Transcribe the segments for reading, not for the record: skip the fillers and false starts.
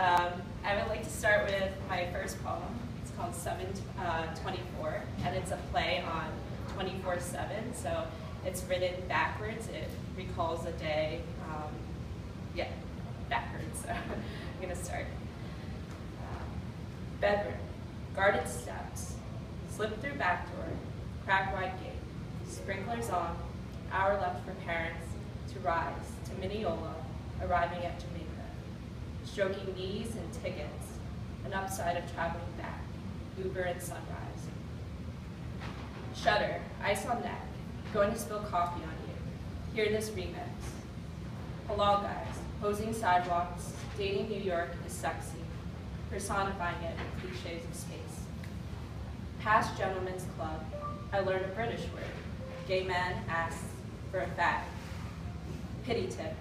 I would like to start with my first poem. It's called 724, and it's a play on 24/7. So it's written backwards. It recalls a day, backwards. So I'm gonna start. Bedroom, guarded steps, slip through back door, crack wide gate, sprinklers on, hour left for parents to rise to Mineola, arriving at Jamaica, stroking knees and tickets, an upside of traveling back, Uber and sunrise. Shudder, ice on neck, going to spill coffee on you, hear this remix. Halal guys, posing sidewalks, dating New York is sexy, personifying it with cliches of space. Past gentlemen's club, I learned a British word. Gay man asks for a fag. Pity tip,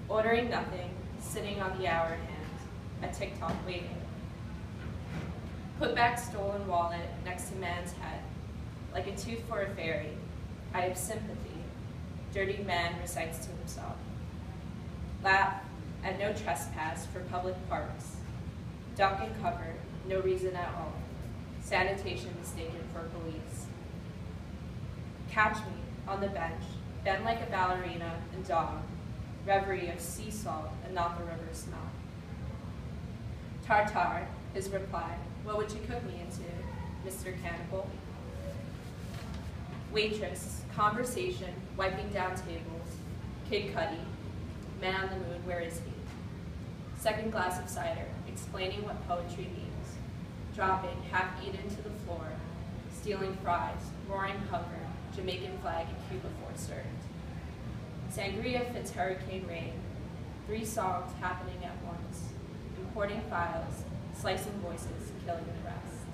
ordering nothing, sitting on the hour hand, a TikTok waiting. Put back stolen wallet next to man's head, like a tooth for a fairy. I have sympathy, dirty man recites to himself. Laugh at no trespass for public parks. Duck and cover, no reason at all. Sanitation mistaken for police. Catch me on the bench, bend like a ballerina and dog, reverie of sea salt and not the river smell. Tartar, his reply, what would you cook me into, Mr. Cannibal? Waitress, conversation, wiping down tables, Kid Cudi, man on the moon, where is he? Second glass of cider, explaining what poetry means, dropping half-eaten to the floor, stealing fries, roaring hunger, Jamaican flag and Cuba for served. Sangria fits hurricane rain, 3 songs happening at once, importing files, slicing voices, killing the rest.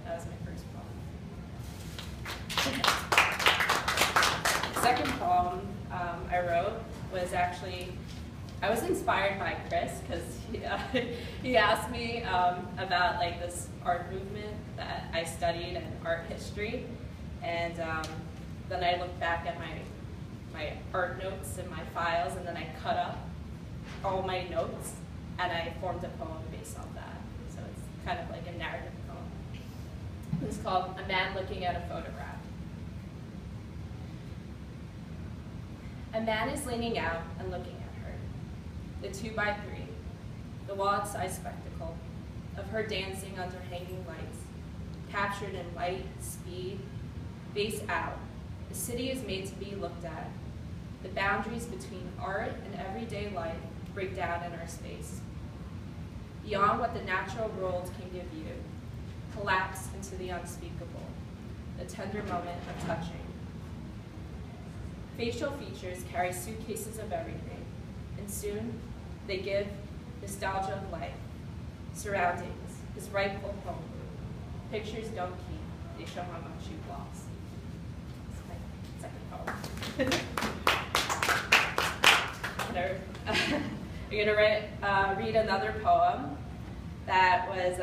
That was my first poem. The second poem I wrote was actually, I was inspired by Chris because he asked me about like this art movement that I studied in art history, and then I looked back at my art notes and my files, and then I cut up all my notes and I formed a poem based on that. So it's kind of like a narrative poem. It's called A Man Looking at a Photograph. A man is leaning out and looking at her. The 2x3, the wallet-sized spectacle of her dancing under hanging lights, captured in light, speed, face out. The city is made to be looked at. The boundaries between art and everyday life break down in our space. Beyond what the natural world can give you, collapse into the unspeakable, the tender moment of touching. Facial features carry suitcases of everything, and soon they give nostalgia of life, surroundings, his rightful home. Pictures don't keep, they show how much you've lost. Second poem. I'm gonna read another poem that was,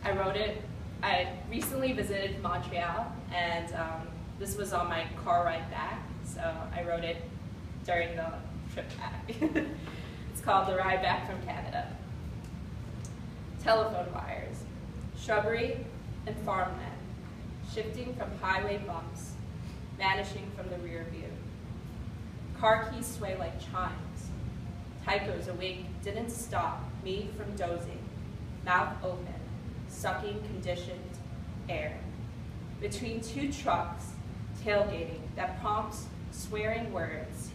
I wrote it, I recently visited Montreal, and this was on my car ride back, so I wrote it during the trip back. It's called The Ride Back from Canada. Telephone wires, shrubbery and farmland, shifting from highway bumps, vanishing from the rear view. Car keys sway like chimes. Tycho's awake didn't stop me from dozing, mouth open, sucking conditioned air. Between 2 trucks, tailgating that prompts swearing words.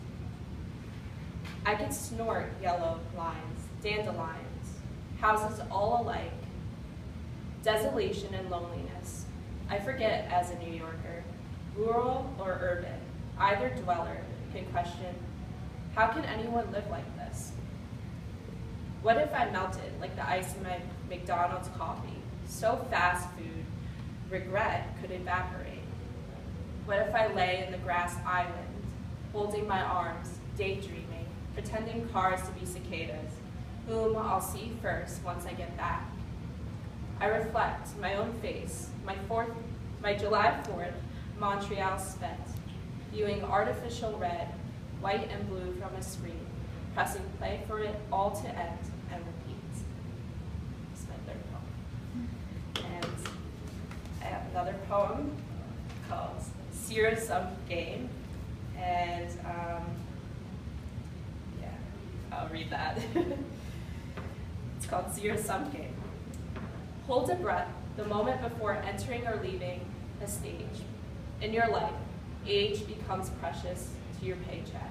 I could snort yellow lines, dandelions, houses all alike, desolation and loneliness. I forget as a New Yorker, rural or urban, either dweller can question, how can anyone live like this? What if I melted like the ice in my McDonald's coffee, so fast food, regret could evaporate? What if I lay in the grass island, holding my arms, daydreaming, pretending cars to be cicadas, whom I'll see first once I get back? I reflect my own face, my July 4th, Montreal spent, viewing artificial red, white and blue from a screen, pressing play for it all to end and repeat. another poem called Zero-Sum Game. And yeah, I'll read that. It's called Zero-Sum Game. Hold a breath the moment before entering or leaving a stage. In your life, age becomes precious to your paycheck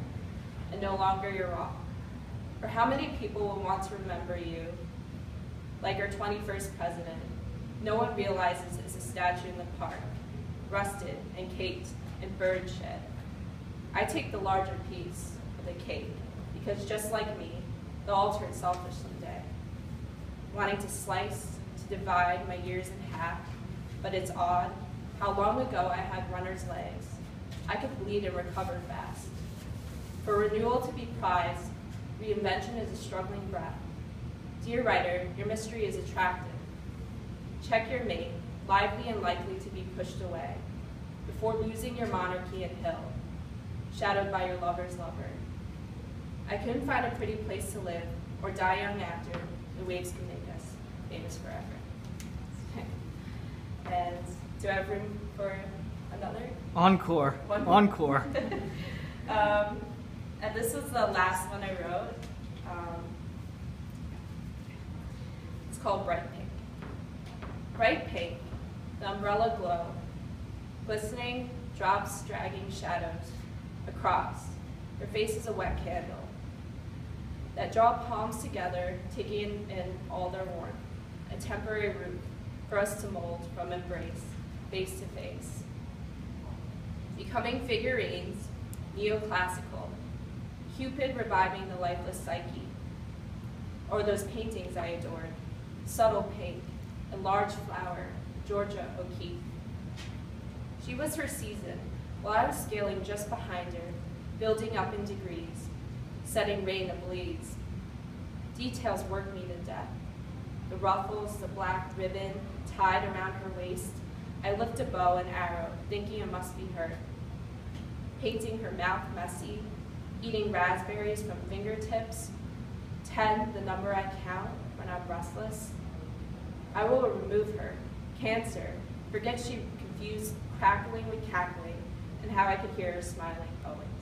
and no longer your all. Or how many people will want to remember you like our 21st president? No one realizes is a statue in the park, rusted and caked in bird shit. I take the larger piece of the cake because just like me, the altered selfish someday, wanting to slice, to divide my years in half, but it's odd how long ago I had runner's legs. I could bleed and recover fast. For renewal to be prized, reinvention is a struggling breath. Dear writer, your mystery is attractive. Check your mate, lively and likely to be pushed away, before losing your monarchy and hill, shadowed by your lover's lover. I couldn't find a pretty place to live or die young after. The waves can make us famous forever. And do I have room for another? Encore. Encore. And this was the last one I wrote. It's called Bright Pink. Bright pink, the umbrella glow, glistening drops dragging shadows across. Your face is a wet candle that draw palms together, taking in all their warmth, a temporary roof for us to mold from embrace, face to face. Becoming figurines, neoclassical, Cupid reviving the lifeless psyche, or those paintings I adored, subtle pink, a large flower, Georgia O'Keeffe. She was her season, while I was scaling just behind her, building up in degrees, setting rain ablaze. Details work me to death. The ruffles, the black ribbon tied around her waist. I lift a bow and arrow, thinking it must be her. Painting her mouth messy, eating raspberries from fingertips. 10, the number I count when I'm restless. I will remove her, cancer, forget she confused crackling with cackling, and how I could hear her smiling always.